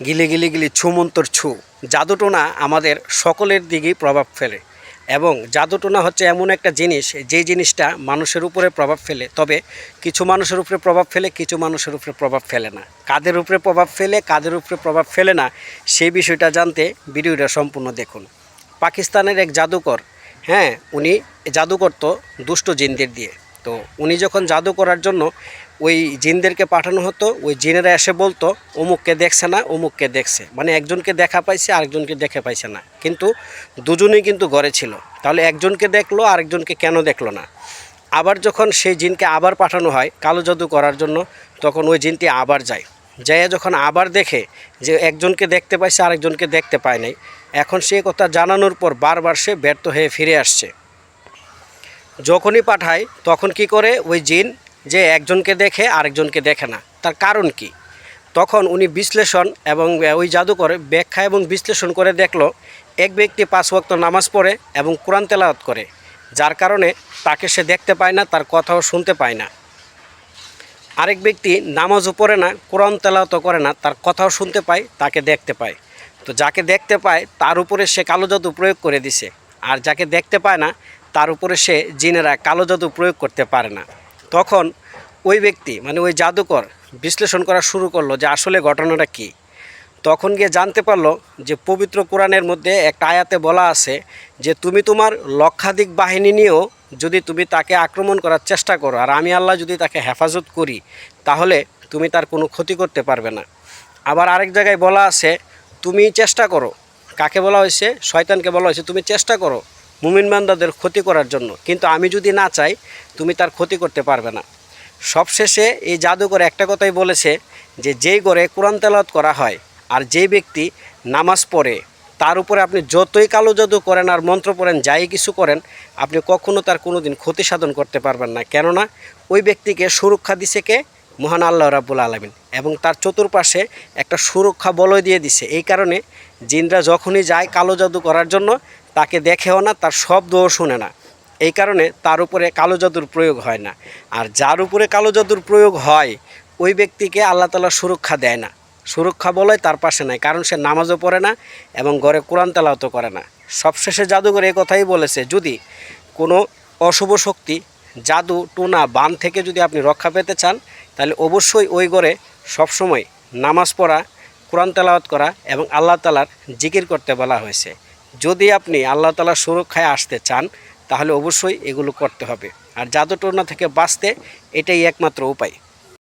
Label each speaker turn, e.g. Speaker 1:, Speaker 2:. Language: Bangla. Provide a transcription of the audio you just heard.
Speaker 1: গিলে গিলে গিলে ছুমন্তর ছু। জাদুটোনা আমাদের সকলের দিকেই প্রভাব ফেলে এবং জাদুটোনা হচ্ছে এমন একটা জিনিস, যেই জিনিসটা মানুষের উপরে প্রভাব ফেলে, তবে কিছু মানুষের উপরে প্রভাব ফেলে, কিছু মানুষের উপরে প্রভাব ফেলে না। কাদের উপরে প্রভাব ফেলে, কাদের উপরে প্রভাব ফেলে না, সেই বিষয়টা জানতে ভিডিওটা সম্পূর্ণ দেখুন। পাকিস্তানের এক জাদুকর, হ্যাঁ, উনি জাদু করতো দুষ্ট জিনদের দিয়ে। তো উনি যখন জাদু করার জন্য ওই জিনদেরকে পাঠানো হতো, ওই জিনেরা এসে বলতো অমুককে দেখছে না, অমুককে দেখছে, মানে একজনকে দেখা পাইছে আরেকজনকে দেখে পাইছে না, কিন্তু দুজনেই কিন্তু ঘরে ছিল। তাহলে একজনকে দেখলো আরেকজনকে কেন দেখলো না? আবার যখন সেই জিনকে আবার পাঠানো হয় কালো জাদু করার জন্য, তখন ওই জিনটি আবার যায়, যাইয়া যখন আবার দেখে যে একজনকে দেখতে পাইছে আরেকজনকে দেখতে পায় নাই, এখন সে কথা জানানোর পর বারবার সে ব্যর্থ হয়ে ফিরে আসছে। যখনই পাঠায় তখন কি করে ওই জিন যে একজনকে দেখে আরেকজনকে দেখে না, তার কারণ কি? তখন উনি বিশ্লেষণ এবং ওই জাদুকর ব্যাখ্যা এবং বিশ্লেষণ করে দেখলো এক ব্যক্তি 5 ওয়াক্ত নামাজ পড়ে এবং কোরআন তেলাওয়াত করে, যার কারণে তাকে সে দেখতে পায় না, তার কথাও শুনতে পায় না। আরেক ব্যক্তি নামাজও পড়ে না, কোরআন তেলাওয়াতও করে না, তার কথাও শুনতে পায়, তাকে দেখতে পায়। তো যাকে দেখতে পায় তার উপরে সে কালো জাদু প্রয়োগ করে দিছে, আর যাকে দেখতে পায় না তার উপরে সে জিনেরা কালো জাদু প্রয়োগ করতে পারে না। তখন ওই ব্যক্তি মানে ওই জাদুকর বিশ্লেষণ করা শুরু করলো যে আসলে ঘটনাটা কী। তখন গিয়ে জানতে পারলো যে পবিত্র কোরআনের মধ্যে একটা আয়াতে বলা আছে যে তুমি তোমার লক্ষাধিক বাহিনী নিয়েও যদি তুমি তাকে আক্রমণ করার চেষ্টা করো, আর আমি আল্লাহ যদি তাকে হেফাজত করি, তাহলে তুমি তার কোনো ক্ষতি করতে পারবে না। আবার আরেক জায়গায় বলা আছে তুমি চেষ্টা করো, কাকে বলা হয়েছে? শয়তানকে বলা হয়েছে তুমি চেষ্টা করো মুমিন বান্দাদের ক্ষতি করার জন্য, কিন্তু আমি যদি না চাই তুমি তার ক্ষতি করতে পারবে না। সবশেষে এই জাদুকর একটা কথাই বলেছে যে যেই ঘরে কোরআন তেলাওয়াত করা হয় আর যেই ব্যক্তি নামাজ পড়ে, তার উপরে আপনি যতই কালো জাদু করেন আর মন্ত্র পড়েন, যাই কিছু করেন, আপনি কখনও তার কোনো দিন ক্ষতি সাধন করতে পারবেন না। কেননা ওই ব্যক্তিকে সুরক্ষা দিছে কে? মহান আল্লাহ রাব্বুল আলামিন, এবং তার চতুর্পাশে একটা সুরক্ষা বলয় দিয়ে দিছে। এই কারণে জিনরা যখনই যায় কালো জাদু করার জন্য, তাকে দেখেও না, তার শব্দও শুনে না। এই কারণে তার উপরে কালো জাদুর প্রয়োগ হয় না। আর যার উপরে কালো জাদুর প্রয়োগ হয় ওই ব্যক্তিকে আল্লাহ তাআলা সুরক্ষা দেয় না, সুরক্ষা বলয় তার পাশে নাই, কারণ সে নামাজও পড়ে না এবং ঘরে কোরআন তেলাওয়াতও করে না। সবশেষে জাদুঘর এই কথাই বলেছে যদি কোনো অশুভ শক্তি, জাদু টোনা বান থেকে যদি আপনি রক্ষা পেতে চান, তাহলে অবশ্যই ওই ঘরে সবসময় নামাজ পড়া, কোরআন তেলাওয়াত করা এবং আল্লাহ তাআলার জিকির করতে বলা হয়েছে। যদি আপনি আল্লাহ তাআলার সুরক্ষায় আসতে চান তাহলে অবশ্যই এগুলো করতে হবে। আর জাদু টোনা থেকে বাঁচতে এটাই একমাত্র উপায়।